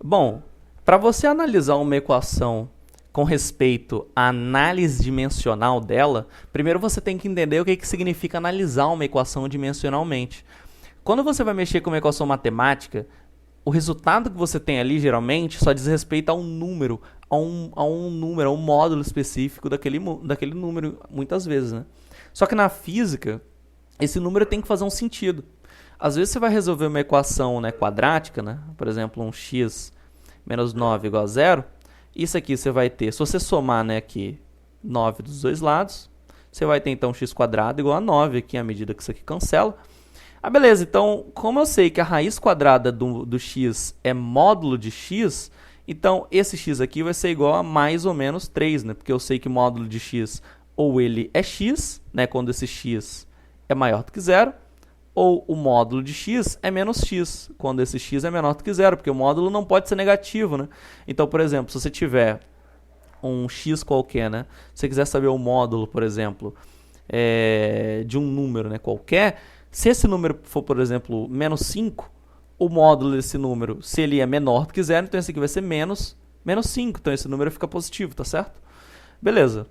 Bom, para você analisar uma equação com respeito à análise dimensional dela, primeiro você tem que entender o que significa analisar uma equação dimensionalmente. Quando você vai mexer com uma equação matemática, o resultado que você tem ali, geralmente, só diz respeito a um número, a um módulo específico daquele número, muitas vezes, né? Só que na física, esse número tem que fazer um sentido. Às vezes você vai resolver uma equação, né, quadrática, né? Por exemplo, um x menos 9 igual a zero. Isso aqui você vai ter, se você somar, né, aqui 9 dos dois lados, você vai ter então x quadrado igual a 9 aqui à medida que isso aqui cancela. Ah, beleza, então como eu sei que a raiz quadrada do x é módulo de x, então esse x aqui vai ser igual a mais ou menos 3, né? Porque eu sei que módulo de x ou ele é x, né, quando esse x é maior do que zero, ou o módulo de x é menos x, quando esse x é menor do que zero, porque o módulo não pode ser negativo, né? Então, por exemplo, se você tiver um x qualquer, né? Se você quiser saber o módulo, por exemplo, de um número, né, qualquer, se esse número for, por exemplo, menos 5, o módulo desse número, se ele é menor do que zero, então esse aqui vai ser menos 5, então esse número fica positivo, tá certo? Beleza.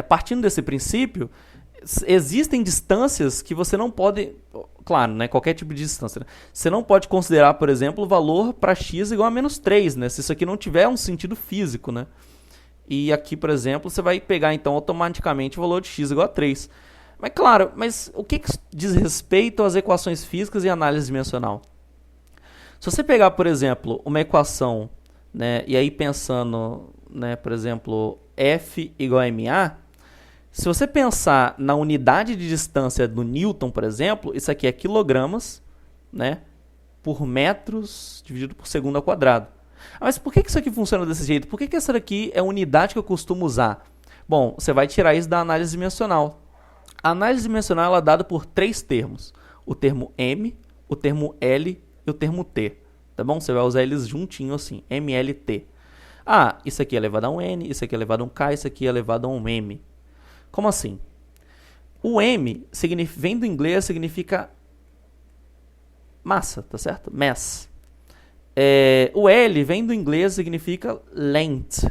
Partindo desse princípio, existem distâncias que você não pode, claro, né, qualquer tipo de distância, né? Você não pode considerar, por exemplo, o valor para x igual a menos 3, né? Se isso aqui não tiver um sentido físico, né? E aqui, por exemplo, você vai pegar então automaticamente o valor de x igual a 3. Mas claro, mas o que diz respeito às equações físicas e análise dimensional? Se você pegar, por exemplo, uma equação, né, e aí pensando, né, por exemplo, F igual a ma, se você pensar na unidade de distância do Newton, por exemplo, isso aqui é quilogramas, né, por metros dividido por segundo ao quadrado. Mas por que isso aqui funciona desse jeito? Por que essa daqui é a unidade que eu costumo usar? Bom, você vai tirar isso da análise dimensional. A análise dimensional ela é dada por 3 termos. O termo m, o termo l e o termo t. Tá bom? Você vai usar eles juntinho assim, mlt. Ah, isso aqui é elevado a um n, isso aqui é elevado a um k, isso aqui é elevado a um m. Como assim? O m vem do inglês, significa massa, tá certo? Mass. O L vem do inglês, significa length.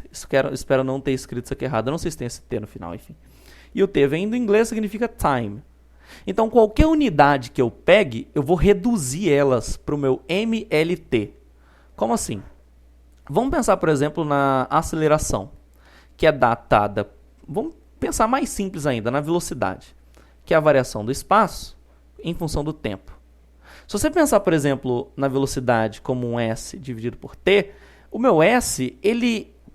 Espero não ter escrito isso aqui errado. Eu não sei se tem esse T no final, enfim. E o T vem do inglês, significa time. Então, qualquer unidade que eu pegue, eu vou reduzir elas para o meu MLT. Como assim? Vamos pensar, por exemplo, na aceleração, que é datada... Vamos pensar mais simples ainda, na velocidade, que é a variação do espaço em função do tempo. Se você pensar, por exemplo, na velocidade como um S dividido por T, o meu S,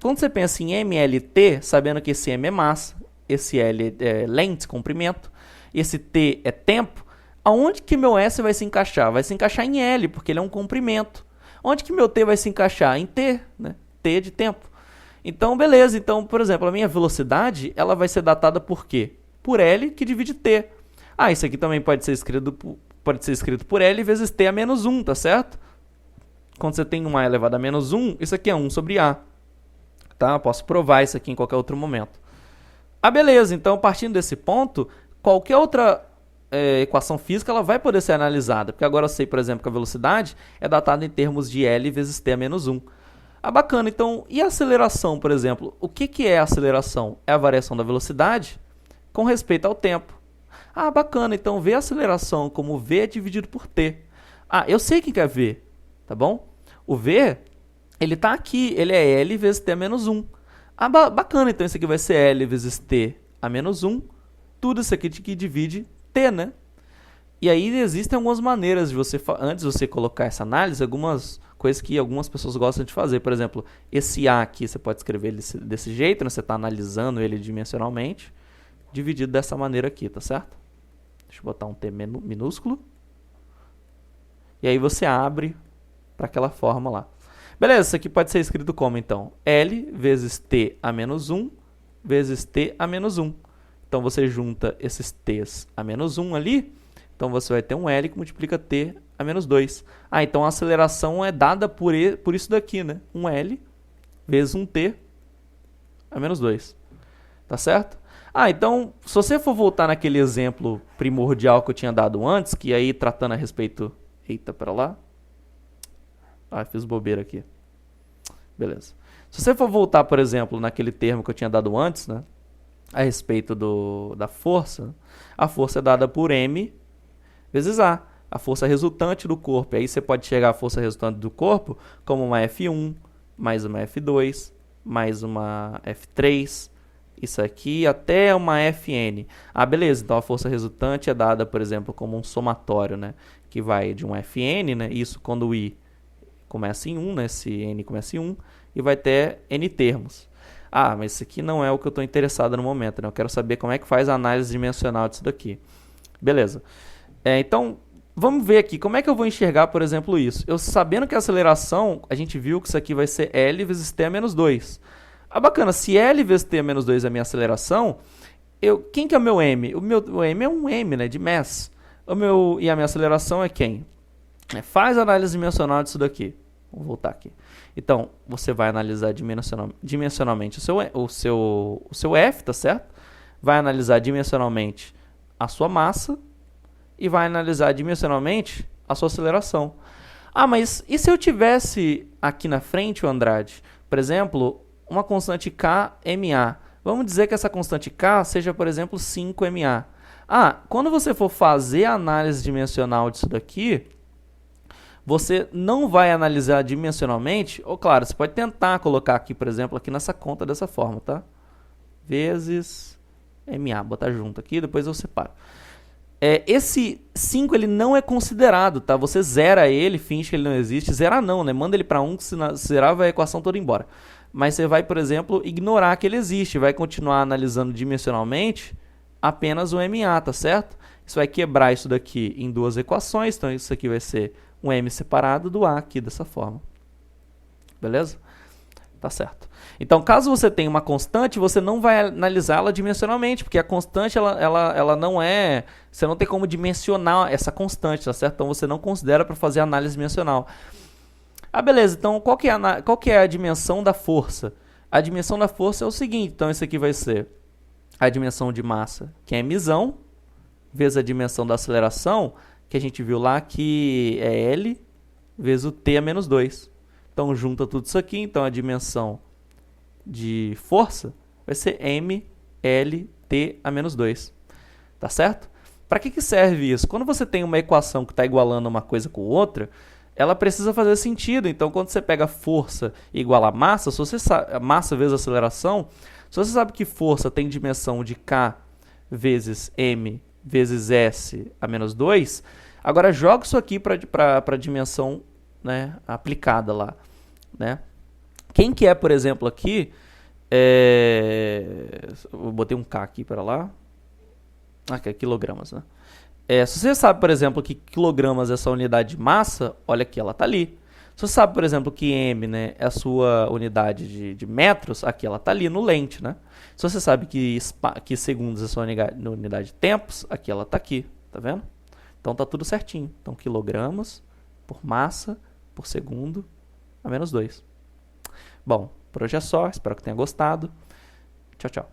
quando você pensa em MLT, sabendo que esse M é massa, esse L é length, comprimento, e esse T é tempo, aonde que meu S vai se encaixar? Vai se encaixar em L, porque ele é um comprimento. Onde que meu T vai se encaixar? Em T, né? T de tempo. Então, beleza. Então, por exemplo, a minha velocidade, ela vai ser datada por quê? Por L que divide T. Ah, isso aqui também pode ser escrito por L vezes T a menos 1, tá certo? Quando você tem um A elevado a menos 1, isso aqui é 1 sobre A. Tá? Eu posso provar isso aqui em qualquer outro momento. Ah, beleza. Então, partindo desse ponto, qualquer outra equação física ela vai poder ser analisada. Porque agora eu sei, por exemplo, que a velocidade é datada em termos de L vezes T a menos 1. Ah, bacana. Então, e a aceleração, por exemplo? O que é a aceleração? É a variação da velocidade com respeito ao tempo. Ah, bacana. Então, V a aceleração como V dividido por T. Ah, eu sei o que é V, tá bom? O V, ele está aqui. Ele é L vezes T a menos 1. Ah, bacana. Então, isso aqui vai ser L vezes T a menos 1. Tudo isso aqui que divide T, né? E aí existem algumas maneiras de você, antes de você colocar essa análise, algumas coisas que algumas pessoas gostam de fazer. Por exemplo, esse A aqui, você pode escrever ele desse jeito, né? Você está analisando ele dimensionalmente, dividido dessa maneira aqui, tá certo? Deixa eu botar um T minúsculo. E aí você abre para aquela forma lá. Beleza, isso aqui pode ser escrito como, então? L vezes T a menos 1 vezes T a menos 1. Então, você junta esses T's a menos 1 ali. Então, você vai ter um L que multiplica T a menos 2. Ah, então a aceleração é dada por isso daqui, né? Um L vezes um T a menos 2. Tá certo? Ah, então, se você for voltar naquele exemplo primordial que eu tinha dado antes, que aí tratando a respeito... Eita, pera lá. Ah, fiz bobeira aqui. Beleza. Se você for voltar, por exemplo, naquele termo que eu tinha dado antes, né? A respeito da força, a força é dada por M vezes a força resultante do corpo. E aí você pode chegar à força resultante do corpo como uma F1, mais uma F2, mais uma F3, isso aqui até uma Fn. Ah, beleza, então a força resultante é dada, por exemplo, como um somatório, né? Que vai de um Fn, né? Isso quando o I começa em 1, né? Se N começa em 1, e vai ter N termos. Ah, mas isso aqui não é o que eu estou interessado no momento, né? Eu quero saber como é que faz a análise dimensional disso daqui. Beleza. Então, vamos ver aqui, como é que eu vou enxergar, por exemplo, isso? Eu sabendo que a aceleração, a gente viu que isso aqui vai ser L vezes T a menos 2. Ah, bacana, se L vezes T a menos 2 é a minha aceleração, quem que é o meu M? O M é um M, né, de mass. E a minha aceleração é quem? Faz a análise dimensional disso daqui. Vamos voltar aqui. Então, você vai analisar dimensionalmente o seu F, tá certo? Vai analisar dimensionalmente a sua massa e vai analisar dimensionalmente a sua aceleração. Ah, mas e se eu tivesse aqui na frente, o Andrade, por exemplo, uma constante Kma? Vamos dizer que essa constante K seja, por exemplo, 5Ma. Ah, quando você for fazer a análise dimensional disso daqui, você não vai analisar dimensionalmente, ou claro, você pode tentar colocar aqui, por exemplo, aqui nessa conta dessa forma, tá? Vezes Ma, botar junto aqui, depois eu separo. Esse 5 ele não é considerado, tá? Você zera ele, finge que ele não existe. Zerar não, né? Manda ele para 1, que se zerar vai a equação toda embora. Mas você vai, por exemplo, ignorar que ele existe. Vai continuar analisando dimensionalmente apenas o Ma, tá certo? Isso vai quebrar isso daqui em duas equações. Então isso aqui vai ser um M separado do A aqui dessa forma. Beleza? Tá certo. Então, caso você tenha uma constante, você não vai analisá-la dimensionalmente, porque a constante, ela não é... Você não tem como dimensionar essa constante, tá certo? Então, você não considera para fazer análise dimensional. Ah, beleza. Então, qual que é a dimensão da força? A dimensão da força é o seguinte. Então, isso aqui vai ser a dimensão de massa, que é mzão, vezes a dimensão da aceleração, que a gente viu lá, que é L, vezes o T a menos 2. Então, junta tudo isso aqui. Então, a dimensão de força vai ser mLT a menos 2. Tá certo? Para que serve isso? Quando você tem uma equação que está igualando uma coisa com outra, ela precisa fazer sentido. Então, quando você pega força igual a massa, se você sabe, massa vezes aceleração, se você sabe que força tem dimensão de K vezes M vezes S a menos 2, agora joga isso aqui para a dimensão, né, aplicada lá. Né? Quem que é, por exemplo, aqui, eu botei um K aqui para lá, que é quilogramas, né? Se você sabe, por exemplo, que quilogramas é essa unidade de massa, olha aqui, ela está ali. Se você sabe, por exemplo, que M, né, é a sua unidade de metros, aqui ela está ali no lente, né? Se você sabe que segundos é a sua unidade de tempos, aqui ela está aqui, tá vendo? Então está tudo certinho. Então, quilogramas por massa por segundo a menos 2. Bom, por hoje é só. Espero que tenha gostado. Tchau, tchau.